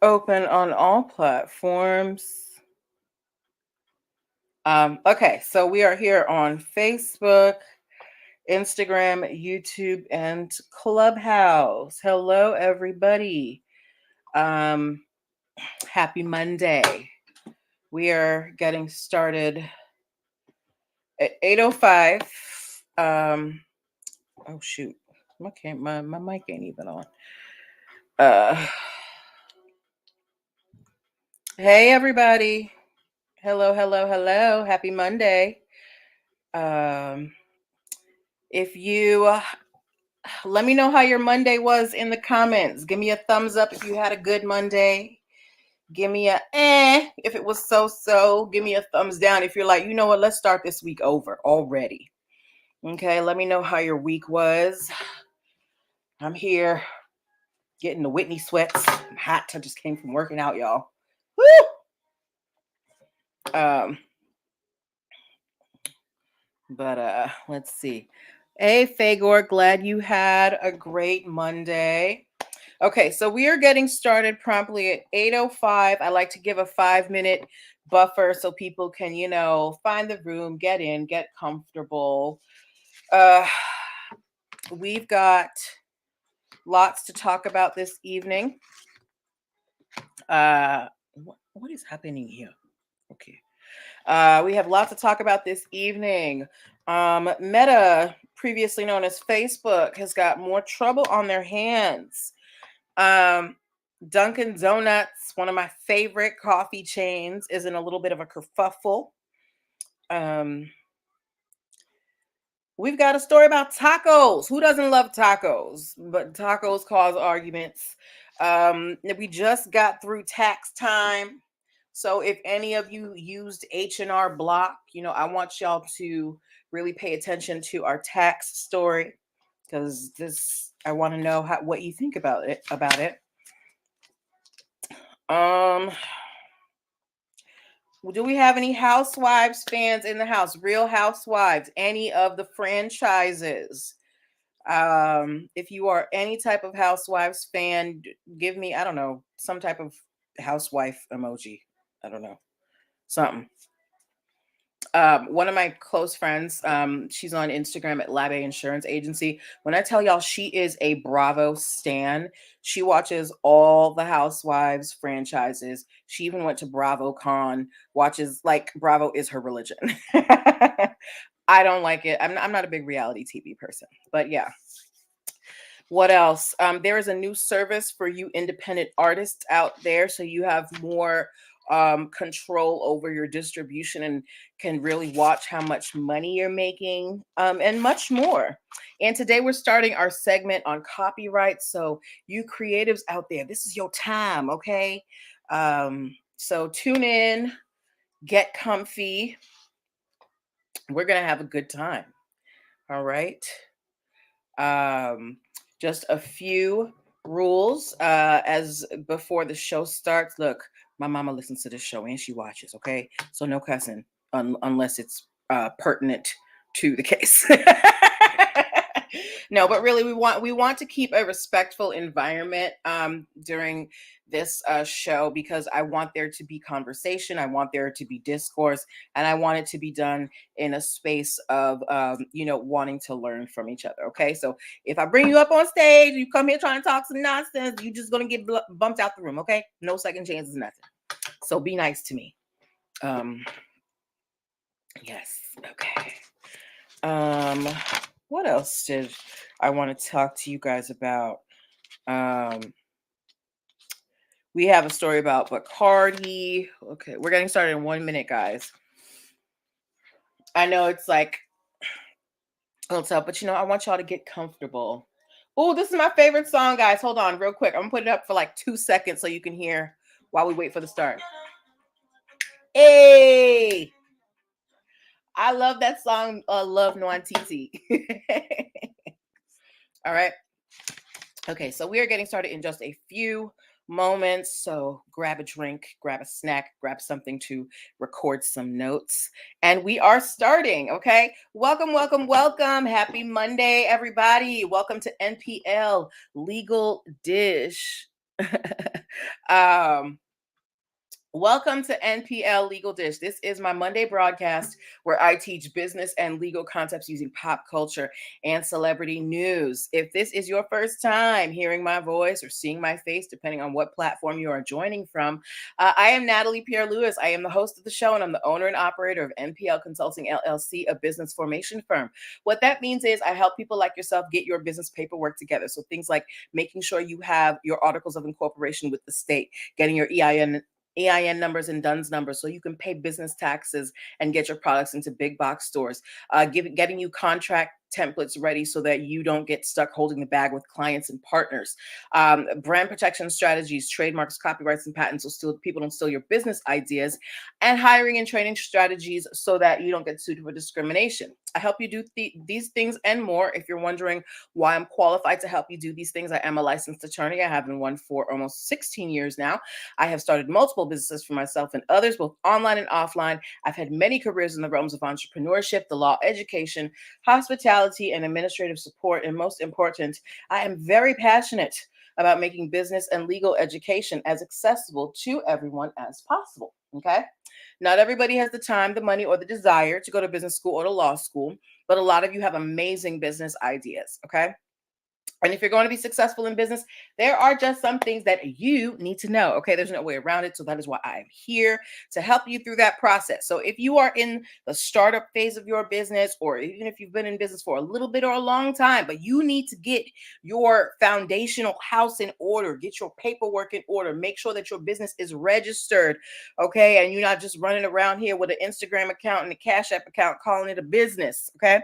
Open on all platforms. Okay, so we are here on Facebook, Instagram, YouTube, and Clubhouse. Hello, everybody. Um, Happy Monday. We are getting started at 8:05. Oh shoot, my mic ain't even on. Hey, everybody. Hello. Happy Monday. If you let me know how your Monday was in the comments. Give me a thumbs up if you had a good Monday. Give me a if it was so. Give me a thumbs down if you're like, you know what, let's start this week over already. Okay, let me know how your week was. I'm here getting the Whitney sweats. I'm hot. I just came from working out, y'all. Woo! Let's see. Hey, Fagor, glad you had a great Monday. Okay, so we are getting started promptly at 8:05. I like to give a 5-minute buffer so people can, find the room, get in, get comfortable. We've got lots to talk about this evening. What is happening here? Okay. We have lots to talk about this evening. Meta, previously known as Facebook, has got more trouble on their hands. Dunkin' Donuts, one of my favorite coffee chains, is in a little bit of a kerfuffle. We've got a story about tacos. Who doesn't love tacos? But tacos cause arguments. We just got through tax time. So if any of you used H&R Block, I want y'all to really pay attention to our tax story, because I want to know what you think about it. Do we have any Housewives fans in the house? Real Housewives, any of the franchises? If you are any type of Housewives fan, give me, I don't know, some type of housewife emoji. I don't know, something. One of my close friends, she's on Instagram at Lab A Insurance Agency. When I tell y'all she is a Bravo stan, she watches all the Housewives franchises. She even went to BravoCon, watches, like, Bravo is her religion. I don't like it. I'm not a big reality TV person, but yeah. What else? There is a new service for you independent artists out there, so you have more control over your distribution and can really watch how much money you're making, and much more. And today we're starting our segment on copyright. So you creatives out there, this is your time, okay? So tune in, get comfy. We're gonna have a good time. All right. Just a few rules as before the show starts. Look, my mama listens to this show and she watches, okay? So no cussing unless it's pertinent to the case. No, but really we want to keep a respectful environment during this show, because I want there to be conversation, I want there to be discourse, and I want it to be done in a space of wanting to learn from each other. Okay, so if I bring you up on stage, you come here trying to talk some nonsense, you're just gonna get bumped out the room. Okay, no second chances, nothing. So be nice to me. Yes. Okay. What else did I want to talk to you guys about? We have a story about Bacardi. Okay, we're getting started in 1 minute, guys. I know it's like a little tough, but I want y'all to get comfortable. Oh, this is my favorite song, guys. Hold on real quick. I'm gonna put it up for like 2 seconds so you can hear while we wait for the start. Hey, I love that song, Love Noan Titi. All right. Okay, so we are getting started in just a few moments. So grab a drink, grab a snack, grab something to record some notes. And we are starting, okay? Welcome. Happy Monday, everybody. Welcome to NPL Legal Dish. um, Welcome to NPL Legal Dish. This is my Monday broadcast where I teach business and legal concepts using pop culture and celebrity news. If this is your first time hearing my voice or seeing my face, depending on what platform you are joining from, I am Natalie Pierre-Lewis. I am the host of the show and I'm the owner and operator of NPL Consulting LLC, a business formation firm. What that means is I help people like yourself get your business paperwork together. So things like making sure you have your articles of incorporation with the state, getting your EIN numbers and DUNS numbers so you can pay business taxes and get your products into big box stores, getting you contract templates ready so that you don't get stuck holding the bag with clients and partners, brand protection strategies, trademarks, copyrights, and patents so people don't steal your business ideas, and hiring and training strategies so that you don't get sued for discrimination. I help you do these things and more. If you're wondering why I'm qualified to help you do these things, I am a licensed attorney. I have been one for almost 16 years now. I have started multiple businesses for myself and others, both online and offline. I've had many careers in the realms of entrepreneurship, the law, education, hospitality, and administrative support. And most important, I am very passionate about making business and legal education as accessible to everyone as possible. Okay. Not everybody has the time, the money, or the desire to go to business school or to law school, but a lot of you have amazing business ideas. Okay. And if you're going to be successful in business, there are just some things that you need to know. Okay. There's no way around it. So that is why I am here to help you through that process. So if you are in the startup phase of your business, or even if you've been in business for a little bit or a long time, but you need to get your foundational house in order, get your paperwork in order, make sure that your business is registered. Okay. And you're not just running around here with an Instagram account and a Cash App account calling it a business. Okay.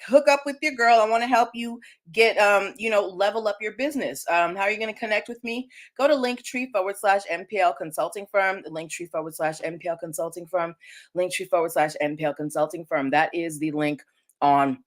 Hook up with your girl. I want to help you get level up your business. How are you going to connect with me? Go to Linktree/NPL Consulting Firm, Linktree/NPL Consulting Firm, Linktree/NPL Consulting Firm. That is the link on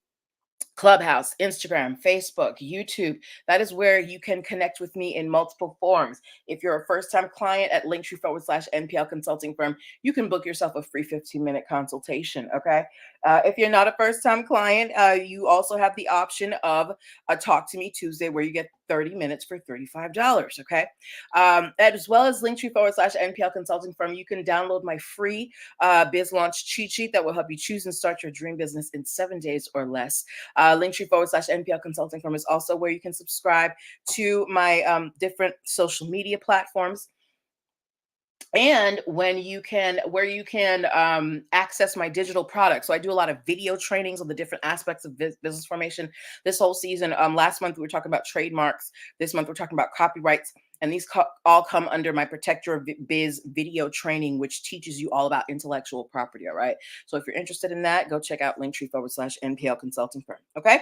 Clubhouse, Instagram, Facebook, YouTube. That is where you can connect with me in multiple forms. If you're a first-time client at Linktree/NPL Consulting Firm, you can book yourself a free 15-minute consultation. Okay. If you're not a first-time client, you also have the option of a Talk to Me Tuesday where you get 30 minutes for $35. Okay. As well as Linktree/NPL Consulting Firm, you can download my free biz launch cheat sheet that will help you choose and start your dream business in 7 days or less. Linktree/NPL Consulting Firm is also where you can subscribe to my different social media platforms. And where you can access my digital products. So I do a lot of video trainings on the different aspects of business formation. This whole season, last month we were talking about trademarks. This month we're talking about copyrights. And these all come under my Protect Your Biz video training, which teaches you all about intellectual property. All right. So if you're interested in that, go check out Linktree/NPL Consulting Firm. Okay.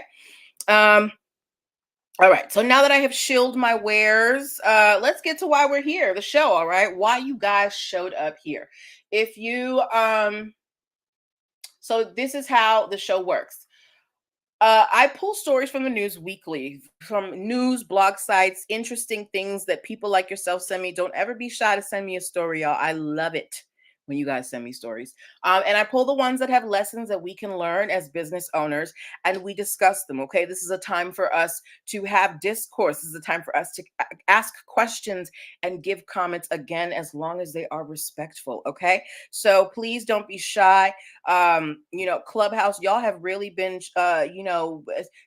All right. So now that I have shilled my wares, let's get to why we're here, the show. All right. Why you guys showed up here. If you, so this is how the show works. I pull stories from the news weekly, from news, blog sites, interesting things that people like yourself send me. Don't ever be shy to send me a story, y'all. I love it when you guys send me stories. And I pull the ones that have lessons that we can learn as business owners and we discuss them. Okay. This is a time for us to have discourse. This is a time for us to ask questions and give comments, again, as long as they are respectful. Okay. So please don't be shy. Clubhouse, y'all have really been,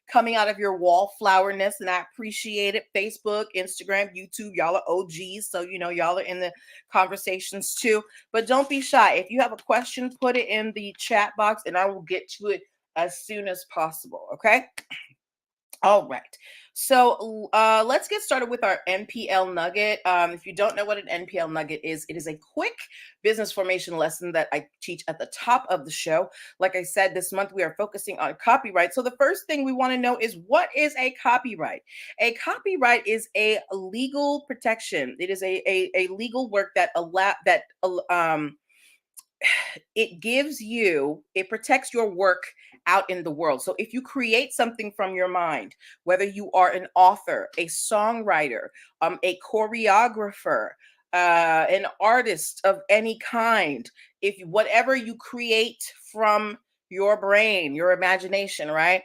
coming out of your wallflowerness, and I appreciate it. Facebook, Instagram, YouTube, y'all are OGs. So, y'all are in the conversations too, but don't be shy. If you have a question, put it in the chat box and I will get to it as soon as possible. Okay. All right. So let's get started with our NPL Nugget. If you don't know what an NPL Nugget is, it is a quick business formation lesson that I teach at the top of the show. Like I said, this month we are focusing on copyright. So the first thing we want to know is, what is a copyright? A copyright is a legal protection. It is a legal work that it protects your work out in the world. So if you create something from your mind, whether you are an author, a songwriter, a choreographer, an artist of any kind, whatever you create from your brain, your imagination, right?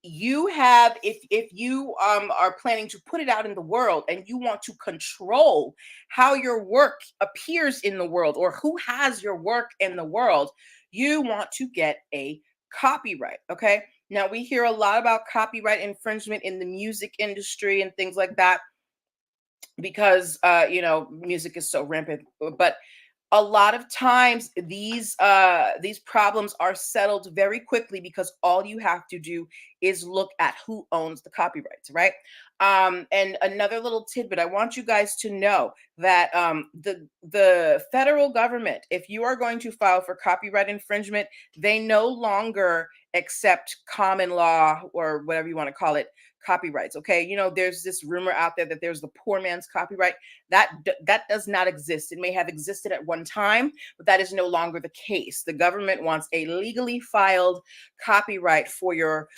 you have, if you are planning to put it out in the world and you want to control how your work appears in the world or who has your work in the world, you want to get a copyright. Okay, now we hear a lot about copyright infringement in the music industry and things like that because music is so rampant. But a lot of times these problems are settled very quickly because all you have to do is look at who owns the copyrights, right? And another little tidbit, I want you guys to know that the federal government, if you are going to file for copyright infringement, they no longer accept common law or whatever you want to call it copyrights. Okay, there's this rumor out there that there's the poor man's copyright. That does not exist. It may have existed at one time, but that is no longer the case. The government wants a legally filed copyright for your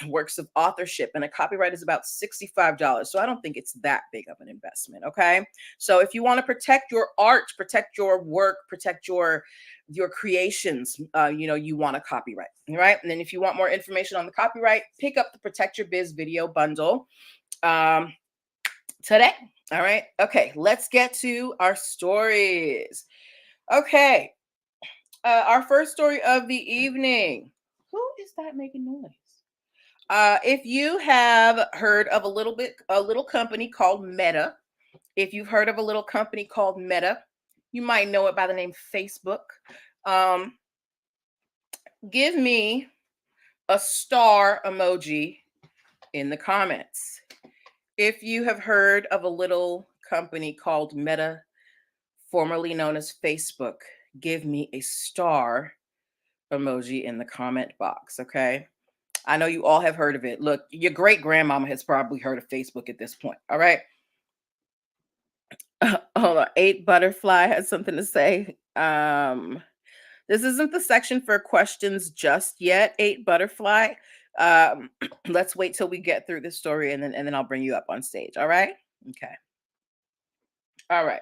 works of authorship, and a copyright is about $65. So I don't think it's that big of an investment. Okay, so if you want to protect your art, protect your work, protect your creations, you want a copyright, right? And then if you want more information on the copyright, pick up the Protect Your Biz video bundle today. All right. Okay, let's get to our stories. Okay. Our first story of the evening. Who is that making noise? If you have heard of a little company called Meta, if you've heard of a little company called Meta, you might know it by the name Facebook. Give me a star emoji in the comments. If you have heard of a little company called Meta, formerly known as Facebook, give me a star emoji in the comment box, okay? I know you all have heard of it. Look, your great grandmama has probably heard of Facebook at this point, all right? Hold on, 8 Butterfly has something to say. This isn't the section for questions just yet, 8 Butterfly. Let's wait till we get through this story and then I'll bring you up on stage. All right. Okay. All right.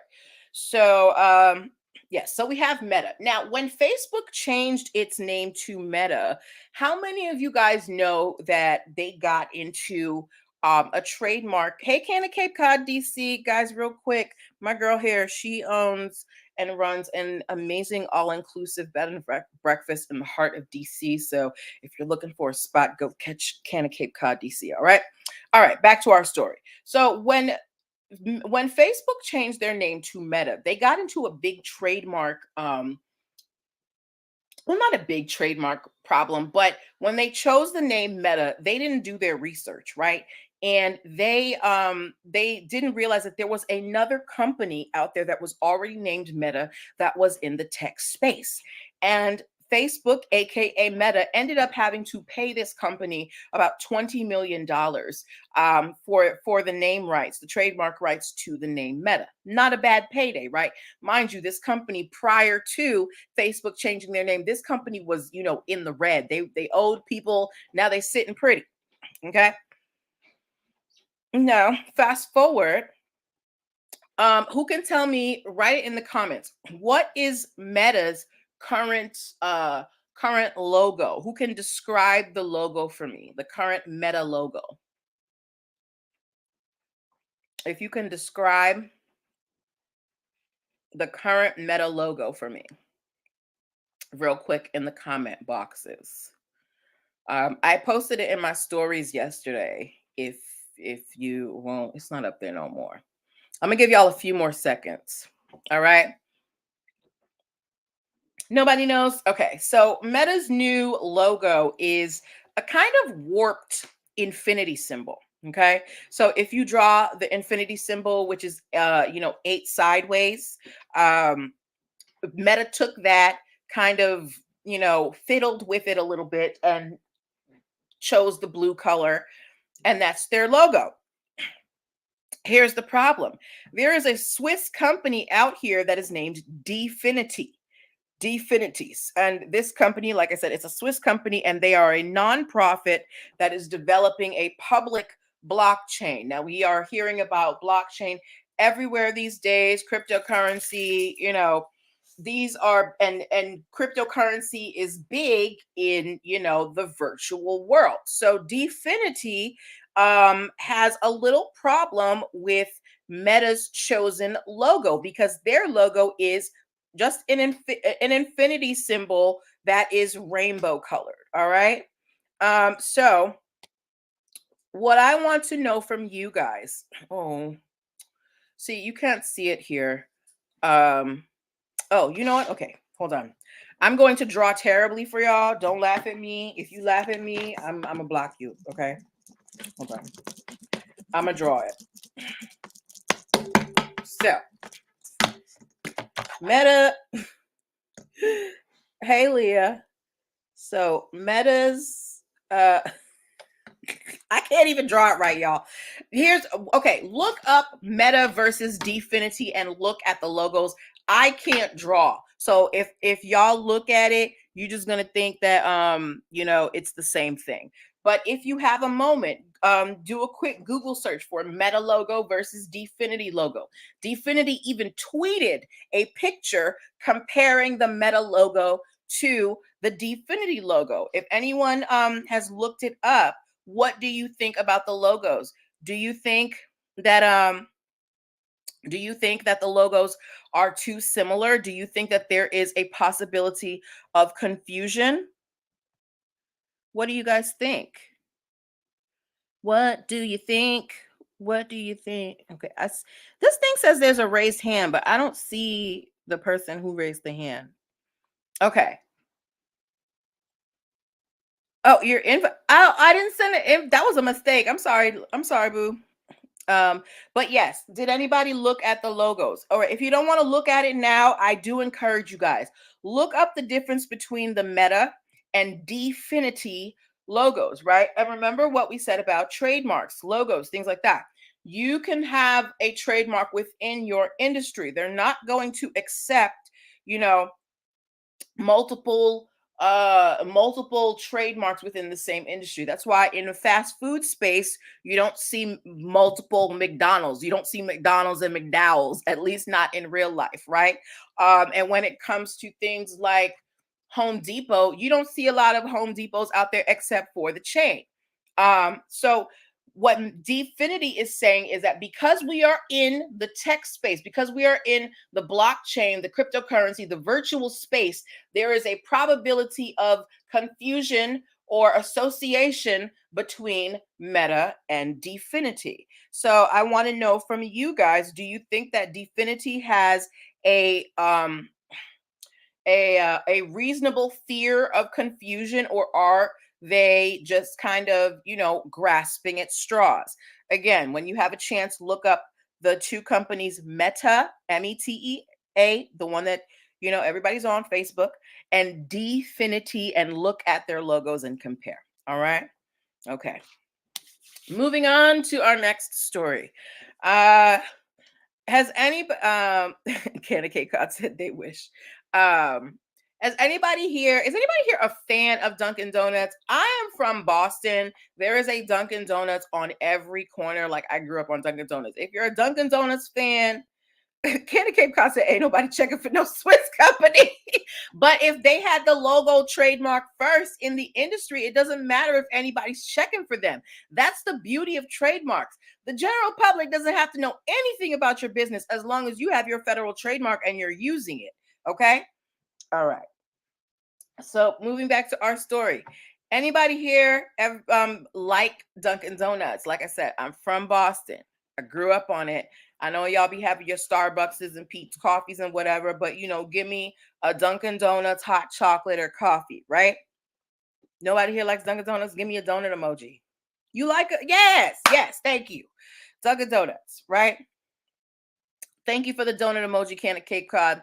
So yes, so we have Meta. Now, when Facebook changed its name to Meta, how many of you guys know that they got into a trademark? Hey, Canna Cape Cod, DC, guys, real quick. My girl here, she owns and runs an amazing all-inclusive bed and breakfast in the heart of DC. So if you're looking for a spot, go catch Canna Cape Cod, DC. All right. All right. Back to our story. So when Facebook changed their name to Meta, they got into a big trademark well, not a big trademark problem, but when they chose the name Meta, they didn't do their research, right? And they didn't realize that there was another company out there that was already named Meta that was in the tech space. And Facebook, aka Meta, ended up having to pay this company about $20 million for the name rights, the trademark rights to the name Meta. Not a bad payday, right? Mind you, this company, prior to Facebook changing their name, this company was, in the red. They owed people. Now they sitting pretty. Okay. Now, fast forward. Who can tell me? Write it in the comments. What is Meta's current current logo? Who can describe the logo for me? The current Meta logo. If you can describe the current Meta logo for me, real quick in the comment boxes. I posted it in my stories yesterday. If you won't, it's not up there no more. I'm gonna give y'all a few more seconds. All right. Nobody knows. Okay, so Meta's new logo is a kind of warped infinity symbol. Okay, so if you draw the infinity symbol, which is 8 sideways, Meta took that, kind of fiddled with it a little bit and chose the blue color, and that's their logo. Here's the problem. There is a Swiss company out here that is named Dfinities. And this company, like I said, it's a Swiss company, and they are a nonprofit that is developing a public blockchain. Now, we are hearing about blockchain everywhere these days, cryptocurrency, these are, and cryptocurrency is big in, the virtual world. So Dfinity has a little problem with Meta's chosen logo, because their logo is just an infinity symbol that is rainbow colored. All right. So what I want to know from you guys, oh, see, you can't see it here. Oh, you know what? Okay, hold on. I'm going to draw terribly for y'all. Don't laugh at me. If you laugh at me, I'm gonna block you. Okay, hold on. I'm gonna draw it. So, Meta. Hey, Leah. So Meta's. I can't even draw it right, y'all. Okay. Look up Meta versus Dfinity and look at the logos. I can't draw. So if y'all look at it, you're just gonna think that it's the same thing. But if you have a moment, do a quick Google search for Meta logo versus Dfinity logo. Dfinity even tweeted a picture comparing the Meta logo to the Dfinity logo. If anyone has looked it up, what do you think about the logos? Do you think that the logos are too similar? Do you think that there is a possibility of confusion? What do you guys think? What do you think? What do you think? Okay, this thing says there's a raised hand, but I don't see the person who raised the hand. Okay. Oh, you're in. I didn't send it. That was a mistake. I'm sorry. I'm sorry, boo. But yes, did anybody look at the logos? Or if you don't want to look at it now, I do encourage you guys, look up the difference between the Meta and Dfinity logos, right? And remember what we said about trademarks, logos, things like that. You can have a trademark within your industry. They're not going to accept, multiple trademarks within the same industry. That's why in the fast food space, you don't see multiple McDonald's. You don't see McDonald's and McDowell's, at least not in real life, right? And when it comes to things like Home Depot, you don't see a lot of Home Depots out there except for the chain. So what Dfinity is saying is that because we are in the tech space, because we are in the blockchain, the cryptocurrency, the virtual space, there is a probability of confusion or association between Meta and Dfinity. So I want to know from you guys, do you think that Dfinity has a reasonable fear of confusion, or are they just kind of, grasping at straws? Again, when you have a chance, look up the two companies, Meta, META, the one that, everybody's on Facebook, and Dfinity, and look at their logos and compare. All right. Okay. Moving on to our next story. Has any Candy Cake God said they wish. Is anybody here a fan of Dunkin' Donuts? I am from Boston. There is a Dunkin' Donuts on every corner. Like, I grew up on Dunkin' Donuts. If you're a Dunkin' Donuts fan, Candy Cape Cod said, ain't nobody checking for no Swiss company. But if they had the logo trademark first in the industry, it doesn't matter if anybody's checking for them. That's the beauty of trademarks. The general public doesn't have to know anything about your business as long as you have your federal trademark and you're using it. Okay? All right. So moving back to our story. Anybody here like Dunkin' Donuts? Like I said, I'm from Boston. I grew up on it. I know y'all be having your Starbucks and Pete's coffees and whatever, but give me a Dunkin' Donuts hot chocolate or coffee, right? Nobody here likes Dunkin' Donuts? Give me a donut emoji. You like it? Yes, thank you. Dunkin' Donuts, right? Thank you for the donut emoji, can of Cape Cod.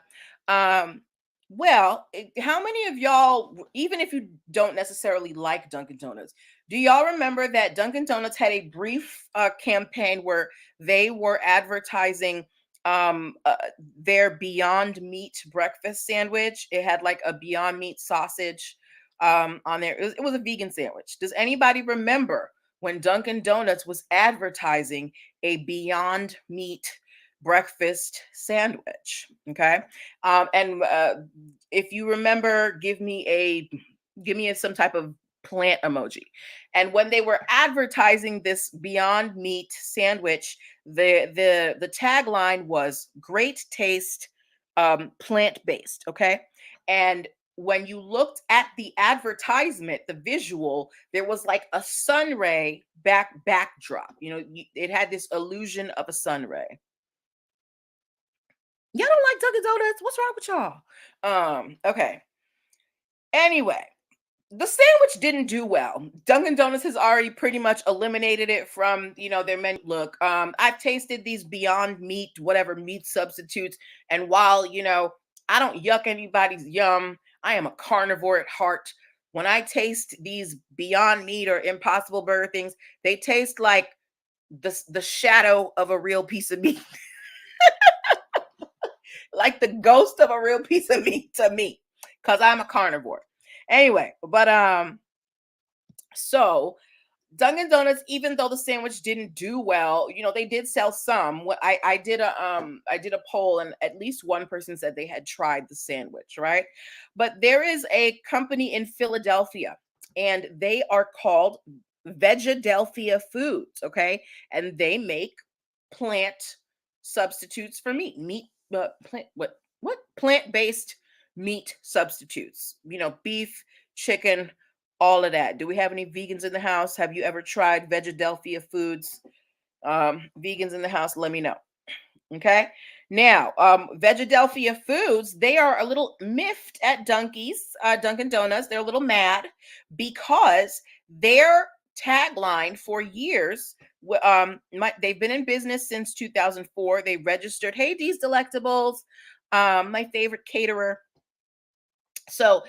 Well, how many of y'all, even if you don't necessarily like Dunkin' Donuts, do y'all remember that Dunkin' Donuts had a brief campaign where they were advertising their Beyond Meat breakfast sandwich? It had like a Beyond Meat sausage on there. It was a vegan sandwich. Does anybody remember when Dunkin' Donuts was advertising a Beyond Meat breakfast sandwich. Okay. And if you remember, give me some type of plant emoji. And when they were advertising this Beyond Meat sandwich, the tagline was great taste, plant based. Okay. And when you looked at the advertisement, the visual, there was like a sun ray backdrop. It had this illusion of a sun ray. Y'all don't like Dunkin' Donuts? What's wrong with y'all? Okay. Anyway, the sandwich didn't do well. Dunkin' Donuts has already pretty much eliminated it from, their menu. Look, I've tasted these Beyond Meat, whatever meat substitutes, and while, I don't yuck anybody's yum, I am a carnivore at heart. When I taste these Beyond Meat or Impossible Burger things, they taste like the shadow of a real piece of meat. Like the ghost of a real piece of meat to me, because I'm a carnivore. Anyway, but so Dunkin' Donuts, even though the sandwich didn't do well, they did sell some. I did a poll, and at least one person said they had tried the sandwich, right? But there is a company in Philadelphia, and they are called Vegadelphia Foods, okay? And they make plant substitutes for meat. Plant-based meat substitutes. Beef, chicken, all of that. Do we have any vegans in the house? Have you ever tried Vegadelphia Foods? Vegans in the house, let me know. Okay. Now, Vegadelphia Foods, they are a little miffed at Dunkin' Donuts. They're a little mad because their tagline for years, they've been in business since 2004. They registered, hey, these delectables, my favorite caterer. So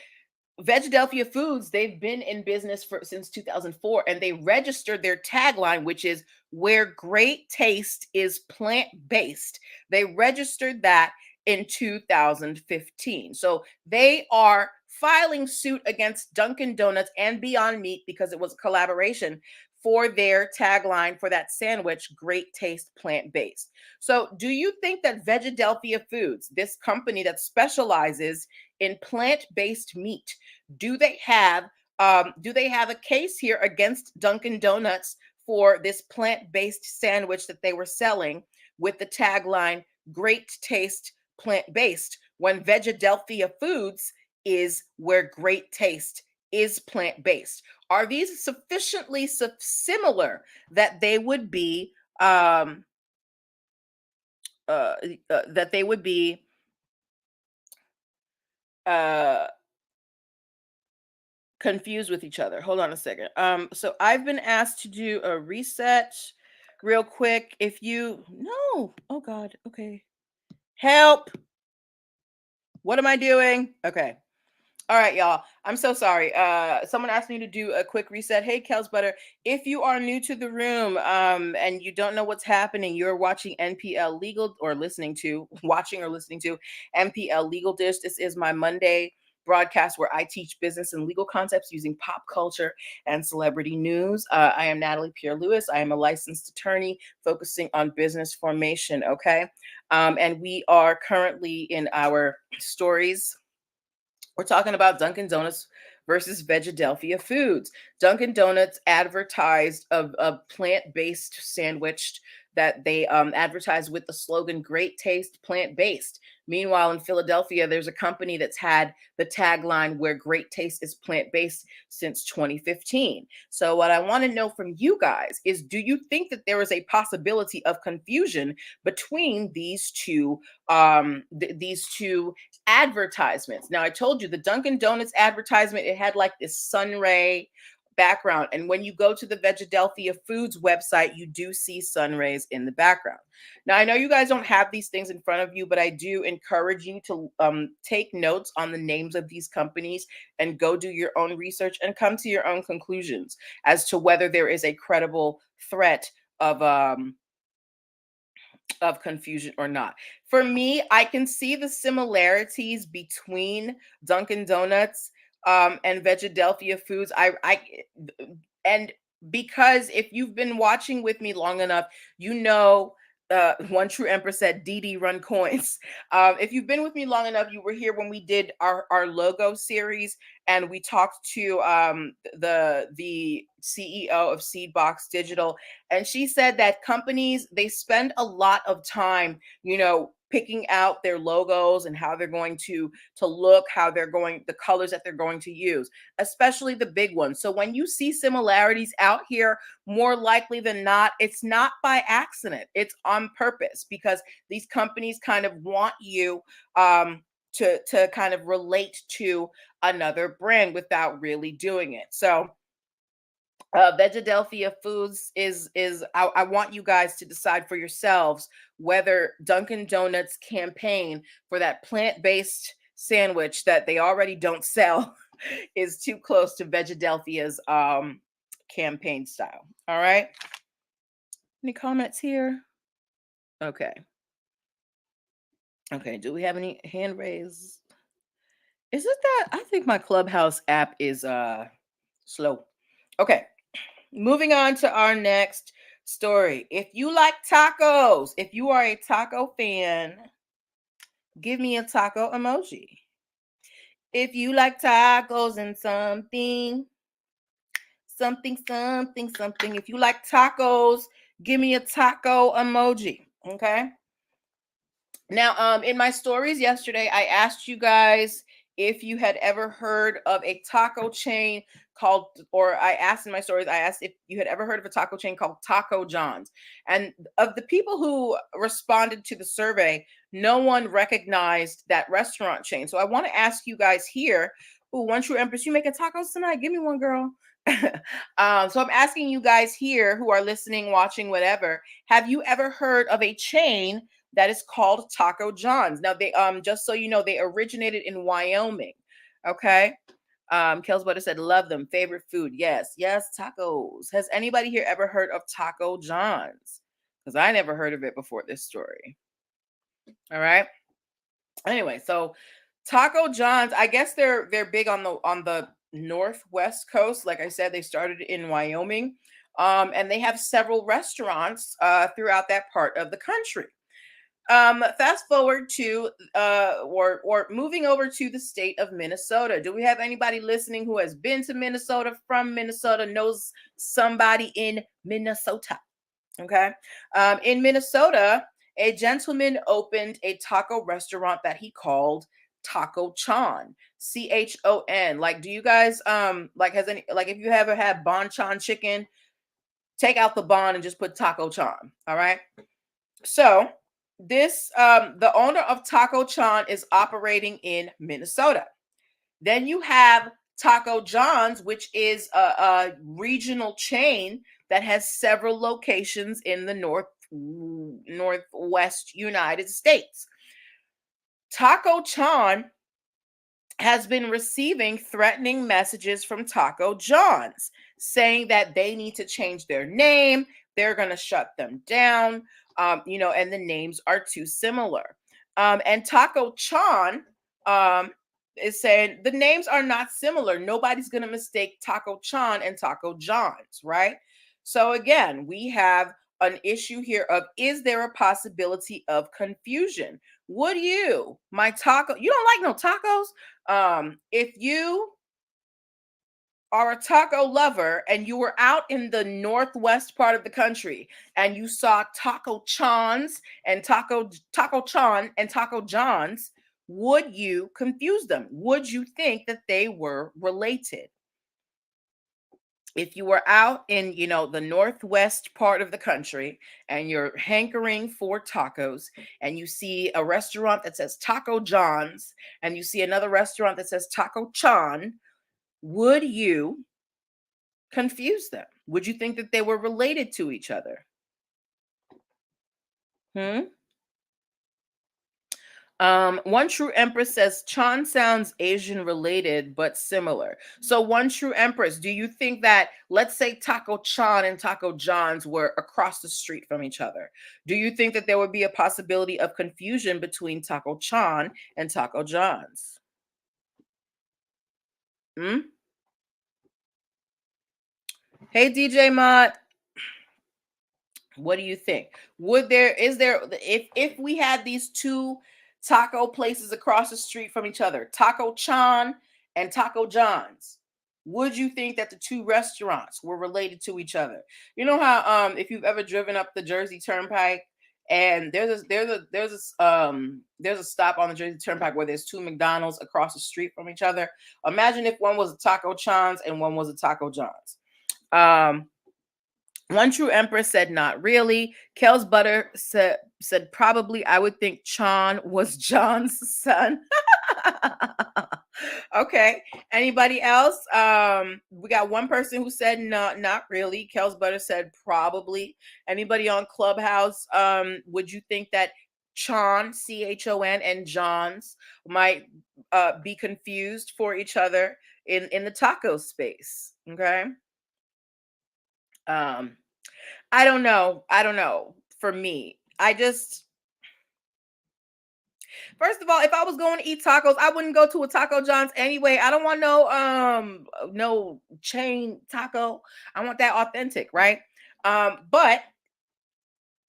Vegadelphia Foods, they've been in business since 2004, and they registered their tagline, which is where great taste is plant-based. They registered that in 2015. So they are filing suit against Dunkin' Donuts and Beyond Meat because it was a collaboration for their tagline for that sandwich, great taste plant-based. So do you think that Vegadelphia Foods, this company that specializes in plant-based meat, do they have a case here against Dunkin' Donuts for this plant-based sandwich that they were selling with the tagline great taste plant-based, when Vegadelphia Foods is where great taste is plant-based? Are these sufficiently similar that they would be that they would be confused with each other? Hold on a second. So I've been asked to do a reset real quick. No, oh God, okay. Help. What am I doing? Okay. All right, y'all. I'm so sorry. Someone asked me to do a quick reset. Hey, Kels Butter, if you are new to the room and you don't know what's happening, you're watching NPL Legal or watching or listening to NPL Legal Dish. This is my Monday broadcast where I teach business and legal concepts using pop culture and celebrity news. I am Natalie Pierre-Lewis. I am a licensed attorney focusing on business formation. Okay. And we are currently in our stories. We're talking about Dunkin' Donuts versus Vegadelphia Foods. Dunkin' Donuts advertised a plant-based sandwich that they advertised with the slogan "Great Taste, Plant-Based." Meanwhile, in Philadelphia, there's a company that's had the tagline "Where Great Taste is Plant-Based" since 2015. So what I want to know from you guys is, do you think that there is a possibility of confusion between these two advertisements? Now, I told you the Dunkin' Donuts advertisement, it had like this sun ray background. And when you go to the Vegadelphia Foods website, you do see sun rays in the background. Now, I know you guys don't have these things in front of you, but I do encourage you to take notes on the names of these companies and go do your own research and come to your own conclusions as to whether there is a credible threat of confusion or not. For me, I can see the similarities between Dunkin' Donuts and Vegadelphia Foods. And because if you've been watching with me long enough, you know One True Empress said, DD run coins. If you've been with me long enough, you were here when we did our logo series, and we talked to the CEO of Seedbox Digital, and she said that companies, they spend a lot of time, picking out their logos and how they're going to look, how they're going, the colors that they're going to use, especially the big ones. So when you see similarities out here, more likely than not, it's not by accident. It's on purpose, because these companies kind of want you to kind of relate to another brand without really doing it. So Vegadelphia Foods is I want you guys to decide for yourselves whether Dunkin' Donuts campaign for that plant-based sandwich that they already don't sell is too close to Vegadelphia's campaign style. All right. Any comments here? Okay. Okay. Do we have any hand raised? Is it that I think my Clubhouse app is slow? Okay. Moving on to our next story. If you like tacos, if you are a taco fan, give me a taco emoji. If you like tacos and something, something. If you like tacos, give me a taco emoji. Okay. Now, in my stories yesterday, I asked you guys if you had ever heard of a taco chain called, or I asked in my stories, I asked if you had ever heard of a taco chain called Taco John's. And of the people who responded to the survey, no one recognized that restaurant chain. So I want to ask you guys here, ooh, One True Empress, you making tacos tonight? Give me one, girl. So I'm asking you guys here who are listening, watching, whatever, have you ever heard of a chain that is called Taco John's? Now they just so you know, they originated in Wyoming. Okay. Kels Butter said, love them. Favorite food. Yes, tacos. Has anybody here ever heard of Taco John's? Because I never heard of it before this story. All right. Anyway, so Taco John's, I guess they're big on the northwest coast. Like I said, they started in Wyoming. And they have several restaurants throughout that part of the country. Fast forward to or moving over to the state of Minnesota. Do we have anybody listening who has been to Minnesota, from Minnesota, knows somebody in Minnesota? Okay. In Minnesota, a gentleman opened a taco restaurant that he called Taco Chan. Chon. Like, do you guys like, has any, like, if you ever had Bonchon chicken, take out the bon and just put Taco Chan. All right. So this the owner of Taco Chan is operating in Minnesota. Then you have Taco John's, which is a regional chain that has several locations in the northwest United States. Taco Chan has been receiving threatening messages from Taco John's saying that they need to change their name, they're going to shut them down, and the names are too similar. And Taco Chan is saying the names are not similar. Nobody's going to mistake Taco Chan and Taco John's, right? So again, we have an issue here of, is there a possibility of confusion? Would you, my taco, you don't like no tacos? If you are a taco lover and you were out in the northwest part of the country and you saw Taco Chan's and Taco Chan and Taco John's, would you confuse them? Would you think that they were related? If you were out in, the northwest part of the country and you're hankering for tacos and you see a restaurant that says Taco John's and you see another restaurant that says Taco Chan, would you confuse them? Would you think that they were related to each other? One True Empress says Chan sounds Asian related but similar. So One True Empress, do you think that, let's say Taco Chan and Taco John's were across the street from each other, do you think that there would be a possibility of confusion between Taco Chan and Taco John's? Hey DJ Mott. What do you think? If we had these two taco places across the street from each other, Taco Chan and Taco John's, would you think that the two restaurants were related to each other? You know how if you've ever driven up the Jersey Turnpike and there's a stop on the Jersey Turnpike where there's two McDonald's across the street from each other. Imagine if one was a Taco Chan's and one was a Taco John's. One True Empress said not really. Kel's Butter said probably. I would think Chan was John's son. Okay. Anybody else? We got one person who said no, not really. Kel's Butter said probably. Anybody on Clubhouse? Would you think that Chon, Chon, and John's might be confused for each other in the taco space? Okay. I don't know. For me, first of all, if I was going to eat tacos, I wouldn't go to a Taco John's anyway. I don't want no chain taco. I want that authentic, right? But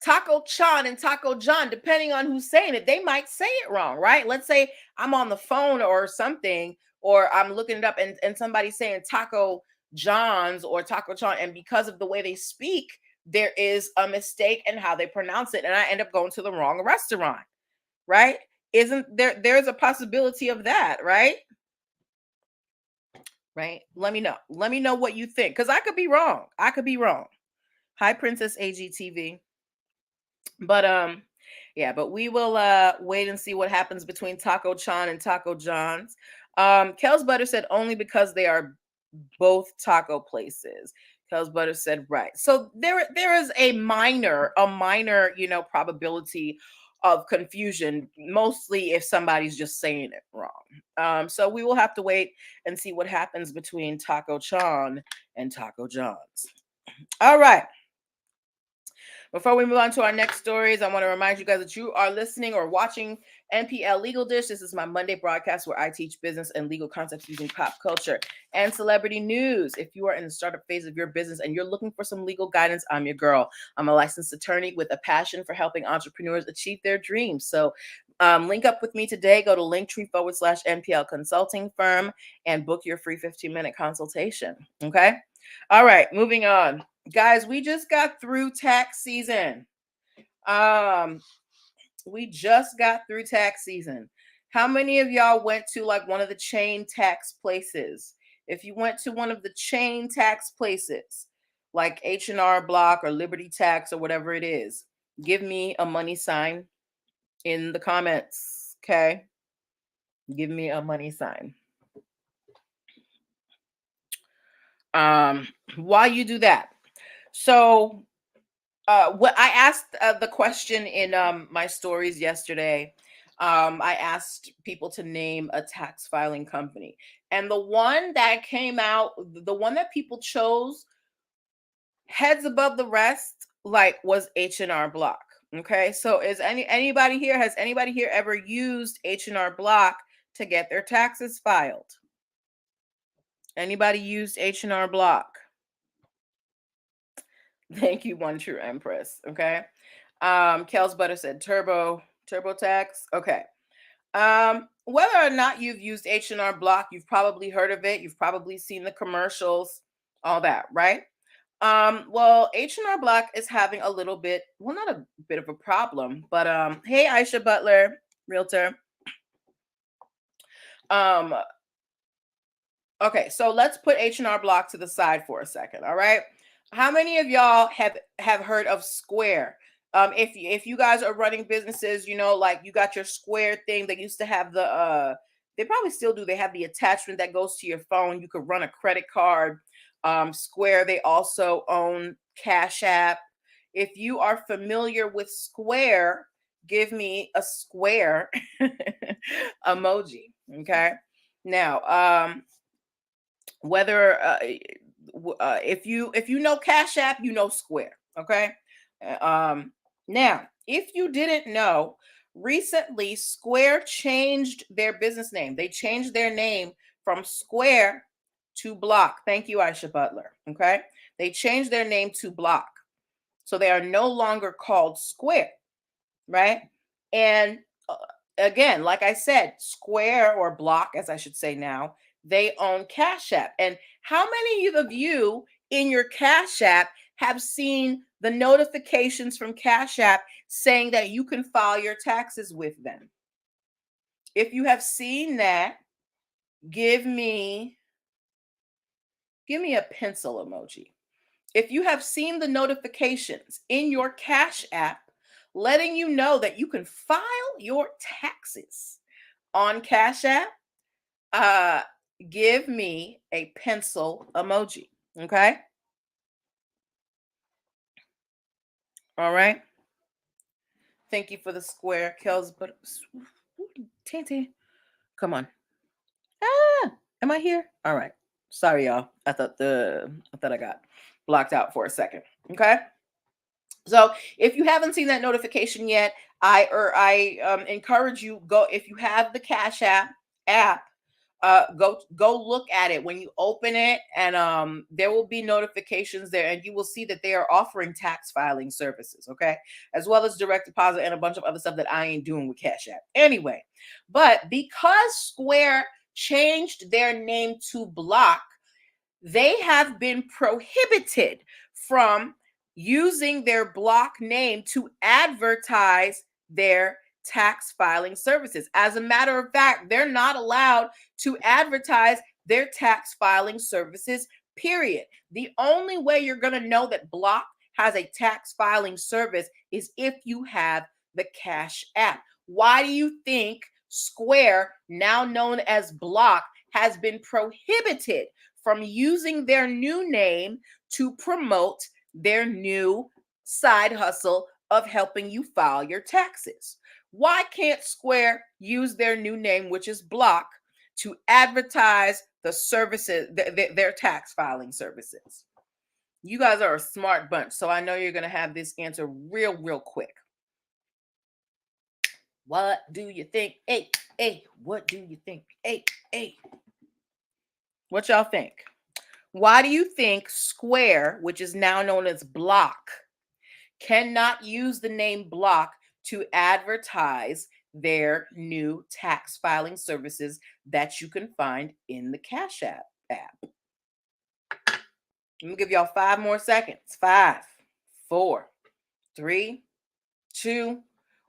Taco Chan and Taco John, depending on who's saying it, they might say it wrong, right? Let's say I'm on the phone or something, or I'm looking it up and somebody's saying Taco John's or Taco Chan, and because of the way they speak, there is a mistake in how they pronounce it, and I end up going to the wrong restaurant, right? Isn't there's a possibility of that, right? Right? Let me know what you think, because I could be wrong. Hi, Princess AGTV. But yeah, but we will wait and see what happens between Taco Chan and Taco John's. Kel's Butter said only because they are both taco places. Kel's Butter said right. So there is a minor, probability of confusion, mostly if somebody's just saying it wrong. So we will have to wait and see what happens between Taco Chan and Taco John's. All right. Before we move on to our next stories, I want to remind you guys that you are listening or watching NPL Legal Dish. This is my Monday broadcast where I teach business and legal concepts using pop culture and celebrity news. If you are in the startup phase of your business and you're looking for some legal guidance, I'm your girl. I'm a licensed attorney with a passion for helping entrepreneurs achieve their dreams. So link up with me today. Go to linktree/NPL consulting firm and book your free 15-minute consultation. Okay. All right. Moving on. Guys, we just got through tax season. We just got through tax season. How many of y'all went to like one of the chain tax places? If you went to one of the chain tax places, like H&R Block or Liberty Tax or whatever it is, give me a money sign in the comments, okay? Give me a money sign. While you do that, so what I asked the question in my stories yesterday, I asked people to name a tax filing company, and the one that came out, the one that people chose heads above the rest, like, was H&R Block. Okay, so has anybody here ever used H&R Block to get their taxes filed? Anybody used H&R Block? Thank you, One True Empress. Okay. Kel's Butter said TurboTax. Okay. Whether or not you've used H&R Block, you've probably heard of it. You've probably seen the commercials, all that, right? Well, H&R Block is having a little bit, well, not a bit of a problem, but hey, Aisha Butler, realtor. Okay, so let's put H&R Block to the side for a second, all right? How many of y'all have heard of Square? If you guys are running businesses, like you got your Square thing. They used to have they probably still do. They have the attachment that goes to your phone. You could run a credit card. Square, they also own Cash App. If you are familiar with Square, give me a square emoji. Okay. Now, whether if you know Cash App, you know Square. Okay. Now, if you didn't know, recently Square changed their business name. They changed their name from Square to Block. Thank you, Aisha Butler. Okay. They changed their name to Block. So they are no longer called Square, right? And again, like I said, Square or Block, as I should say now, they own Cash App. And how many of you in your Cash App have seen the notifications from Cash App saying that you can file your taxes with them? If you have seen that, give me a pencil emoji. If you have seen the notifications in your Cash App letting you know that you can file your taxes on Cash App, give me a pencil emoji. Okay. All right. Thank you for the square, Kels. But Tante, come on. Am I here? All right. Sorry, y'all. I thought I got blocked out for a second. Okay. So if you haven't seen that notification yet, I encourage you, go, if you have the Cash app, go look at it when you open it, and there will be notifications there, and you will see that they are offering tax filing services, okay, as well as direct deposit and a bunch of other stuff that I ain't doing with Cash App anyway. But because Square changed their name to Block, they have been prohibited from using their Block name to advertise their tax filing services. As a matter of fact, they're not allowed to advertise their tax filing services, period. The only way you're going to know that Block has a tax filing service is if you have the Cash App. Why do you think Square, now known as Block, has been prohibited from using their new name to promote their new side hustle of helping you file your taxes? Why can't Square use their new name, which is Block, to advertise the services, their tax filing services? You guys are a smart bunch, so I know you're going to have this answer real quick. What do you think? Hey, what do you think? Hey. What y'all think? Why do you think Square, which is now known as Block, cannot use the name Block to advertise their new tax filing services that you can find in the Cash App? Let me give y'all 5 more seconds. 5, 4, 3, 2,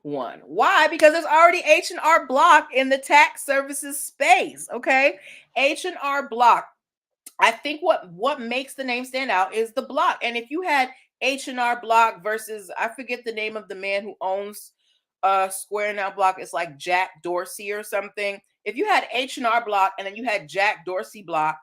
1. Why? Because there's already H&R Block in the tax services space, okay? H&R Block. I think what makes the name stand out is the block. And if you had H&R Block versus, I forget the name of the man who owns Square Now Block, it's like Jack Dorsey or something. If you had H&R Block and then you had Jack Dorsey Block,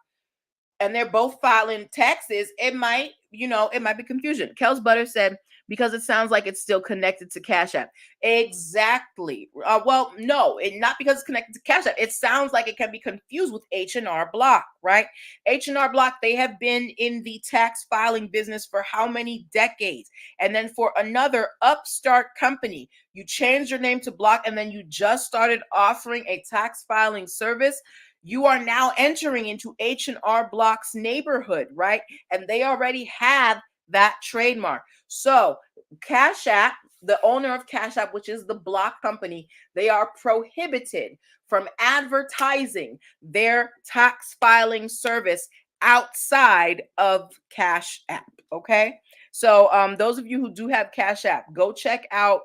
and they're both filing taxes, it might be confusion. Kels Butter said, because it sounds like it's still connected to Cash App. Exactly. Well, no, not because it's connected to Cash App. It sounds like it can be confused with H&R Block, right? H&R Block, they have been in the tax filing business for how many decades? And then for another upstart company, you changed your name to Block, and then you just started offering a tax filing service. You are now entering into H&R Block's neighborhood, right? And they already have that trademark. So Cash App, the owner of Cash App, which is the Block company, they are prohibited from advertising their tax filing service outside of Cash App, okay? So those of you who do have Cash App, go check out,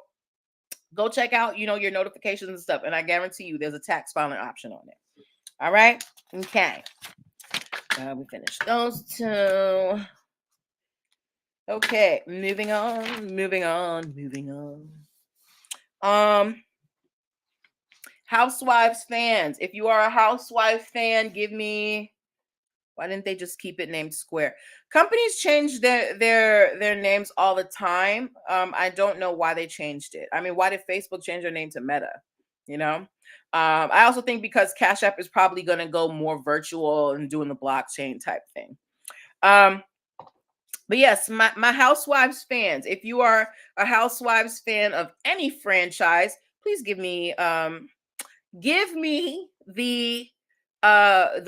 your notifications and stuff, and I guarantee you there's a tax filing option on it. All right. Okay. We finished those 2. Okay. Moving on. Housewives fans. If you are a Housewife fan, give me. Why didn't they just keep it named Square? Companies change their names all the time. I don't know why they changed it. I mean, why did Facebook change their name to Meta? I also think because Cash App is probably going to go more virtual and doing the blockchain type thing. But yes, my Housewives fans, if you are a Housewives fan of any franchise, please give me the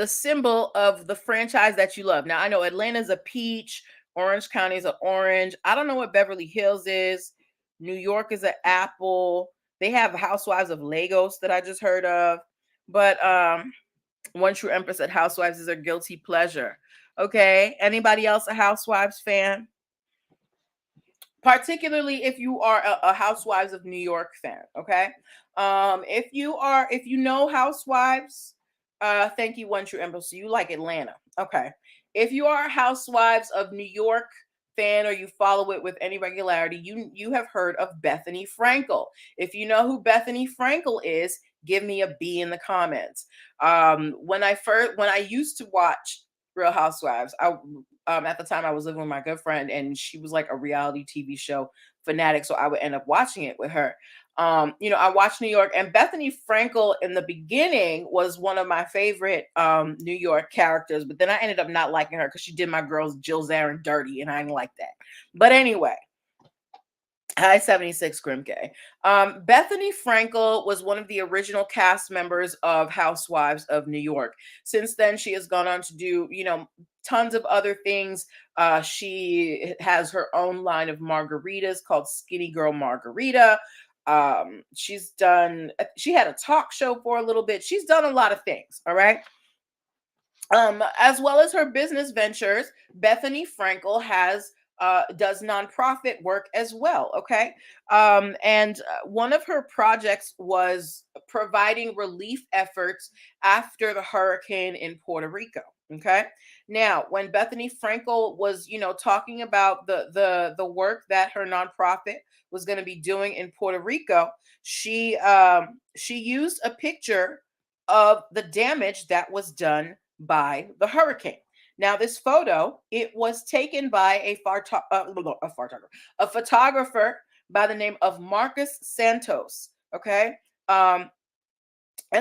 symbol of the franchise that you love. Now I know Atlanta's a peach, Orange County is an orange. I don't know what Beverly Hills is. New York is an apple. They have Housewives of Lagos that I just heard of. But One True Empress said Housewives is a guilty pleasure. Okay. Anybody else a Housewives fan? Particularly if you are a Housewives of New York fan. Okay. If you know Housewives, thank you, One True Empress. So you like Atlanta. Okay. If you are a Housewives of New York fan or you follow it with any regularity, you have heard of Bethany Frankel. If you know who Bethany Frankel is, give me a B in the comments. When I used to watch Real Housewives, at the time I was living with my good friend, and she was like a reality TV show fanatic, so I would end up watching it with her. I watched New York, and Bethany Frankel in the beginning was one of my favorite New York characters, but then I ended up not liking her because she did my girls Jill Zarin dirty, and I didn't like that. But anyway, hi 76 Grimke. Bethany Frankel was one of the original cast members of Housewives of New York. Since then, she has gone on to do, tons of other things. She has her own line of margaritas called Skinny Girl Margarita. She had a talk show for a little bit. She's done a lot of things. All right. As well as her business ventures, Bethany Frankel does nonprofit work as well. Okay. And One of her projects was providing relief efforts after the hurricane in Puerto Rico. Okay. Now, when Bethany Frankel was, talking about the work that her nonprofit was going to be doing in Puerto Rico, she used a picture of the damage that was done by the hurricane. Now, this photo, it was taken by a photographer by the name of Marcus Santos. Okay. And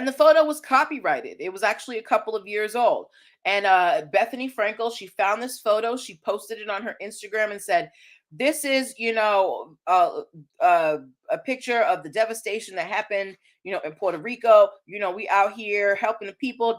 the photo was copyrighted. It was actually a couple of years old. And Bethany Frankel, she found this photo. She posted it on her Instagram and said, this is, a picture of the devastation that happened, in Puerto Rico. We out here helping the people,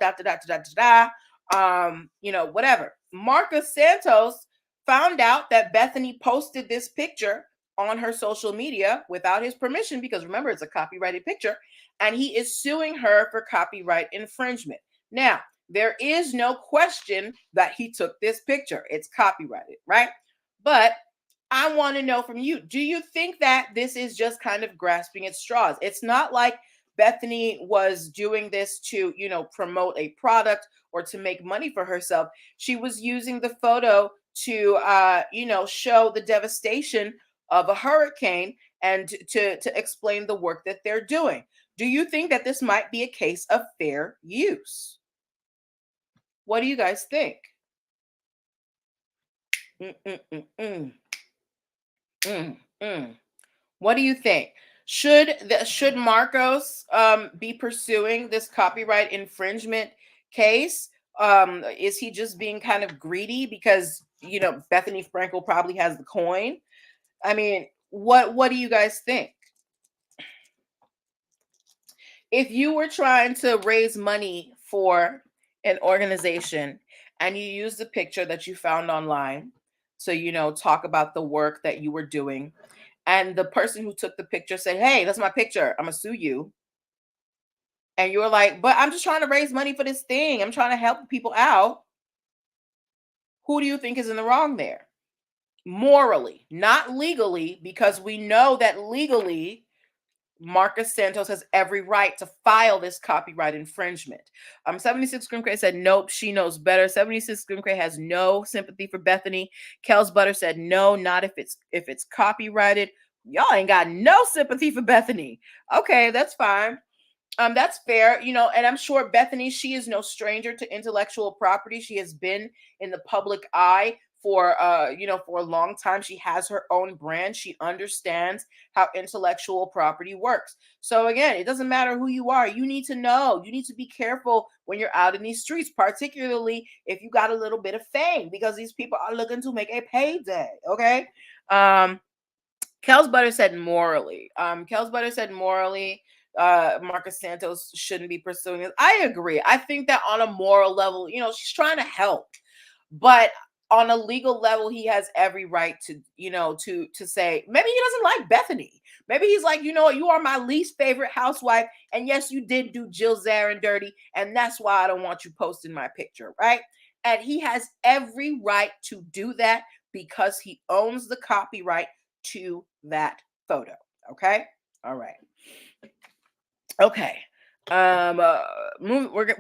whatever. Marcus Santos found out that Bethany posted this picture on her social media without his permission, because remember, it's a copyrighted picture, and he is suing her for copyright infringement. Now, there is no question that he took this picture. It's copyrighted, right? But I want to know from you, do you think that this is just kind of grasping at straws? It's not like Bethany was doing this to, promote a product or to make money for herself. She was using the photo to, show the devastation of a hurricane and to explain the work that they're doing. Do you think that this might be a case of fair use? What do you guys think? What do you think? Should Marcos be pursuing this copyright infringement case? Is he just being kind of greedy because Bethany Frankel probably has the coin? I mean, what do you guys think? If you were trying to raise money for an organization and you used a picture that you found online to talk about the work that you were doing, and the person who took the picture said, hey, that's my picture, I'm gonna sue you, and you're like, but I'm just trying to raise money for this thing, I'm trying to help people out, who do you think is in the wrong there? Morally, not legally, because we know that legally Marcus Santos has every right to file this copyright infringement. 76 Grimcray said, nope, she knows better. 76 Grimcray has no sympathy for Bethany. Kels Butter said, no, not if it's copyrighted. Y'all ain't got no sympathy for Bethany. Okay, that's fine. That's fair, and I'm sure Bethany, she is no stranger to intellectual property. She has been in the public eye for for a long time. She has her own brand. She understands how intellectual property works. So again, it doesn't matter who you are. You need to know. You need to be careful when you're out in these streets, particularly if you got a little bit of fame, because these people are looking to make a payday. Okay. Kels Butter said morally. Marcus Santos shouldn't be pursuing this. I agree. I think that on a moral level, she's trying to help. But on a legal level, he has every right to, to say, maybe he doesn't like Bethany. Maybe he's like, you are my least favorite housewife. And yes, you did do Jill Zarin dirty. And that's why I don't want you posting my picture, right? And he has every right to do that because he owns the copyright to that photo. Okay. All right. Okay.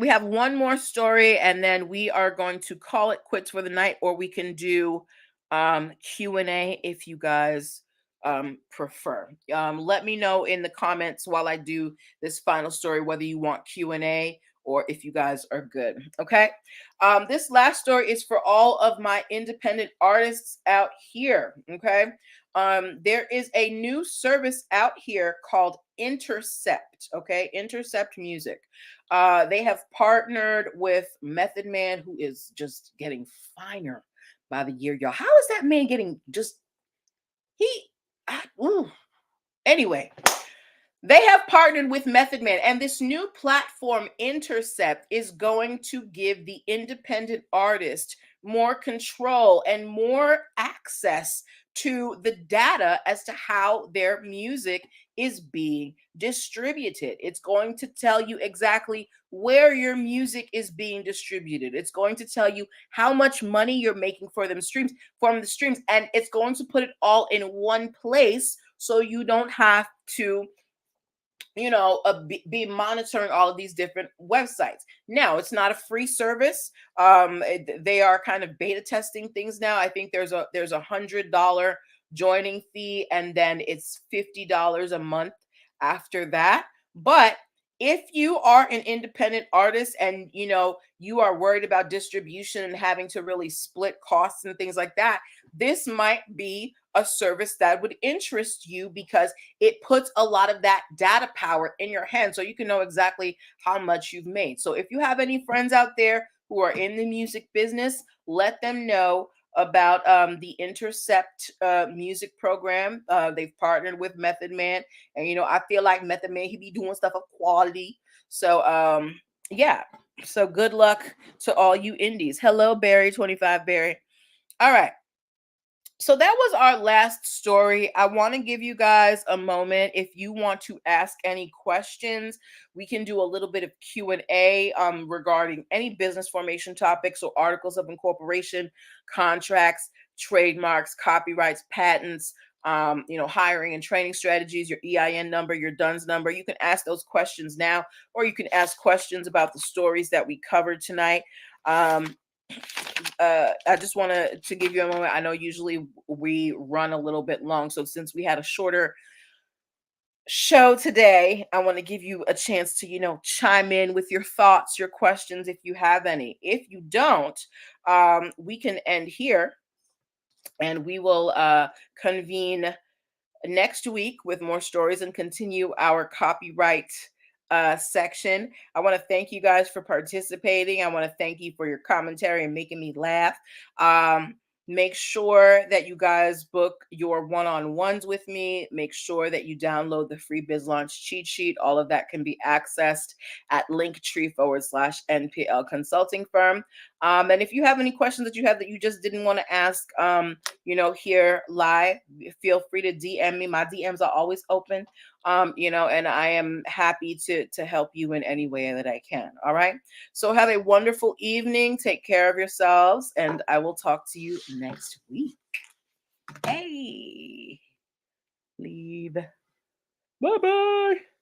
We have one more story and then we are going to call it quits for the night, or we can do Q&A if you guys prefer. Let me know in the comments while I do this final story whether you want Q&A or if you guys are good. Okay. This last story is for all of my independent artists out here. Okay. There is a new service out here called Intercept. Okay, Intercept Music. They have partnered with Method Man, who is just getting finer by the year, y'all. How is that man getting just he? Anyway, they have partnered with Method Man, and this new platform, Intercept, is going to give the independent artist more control and more access to the data as to how their music is being distributed. It's going to tell you exactly where your music is being distributed. It's going to tell you how much money you're making from the streams, and it's going to put it all in one place so you don't have to be monitoring all of these different websites. Now, it's not a free service. They are kind of beta testing things now. I think there's a $100 joining fee, and then it's $50 a month after that. But if you are an independent artist and you are worried about distribution and having to really split costs and things like that, this might be a service that would interest you because it puts a lot of that data power in your hand so you can know exactly how much you've made. So if you have any friends out there who are in the music business, let them know about the Intercept music program. They've partnered with Method Man, and I feel like Method Man, he be doing stuff of quality. So yeah. So good luck to all you indies. Hello, Barry 25 Barry. All right. So that was our last story. I want to give you guys a moment. If you want to ask any questions, we can do a little bit of Q&A regarding any business formation topics or articles of incorporation, contracts, trademarks, copyrights, patents, hiring and training strategies, your EIN number, your DUNS number. You can ask those questions now, or you can ask questions about the stories that we covered tonight. I just want to give you a moment. I know usually we run a little bit long, so since we had a shorter show today, I want to give you a chance to chime in with your thoughts, your questions, if you have any. If you don't, we can end here, and we will convene next week with more stories and continue our copyright section. I want to thank you guys for participating. I want to thank you for your commentary and making me laugh. Make sure that you guys book your one-on-ones with me. Make sure that you download the free Biz Launch cheat sheet. All of that can be accessed at linktree/NPL consulting firm. And if you have any questions that you just didn't want to ask, here live, feel free to DM me. My DMs are always open. And I am happy to help you in any way that I can. All right. So have a wonderful evening. Take care of yourselves, and I will talk to you next week. Hey, leave. Bye-bye.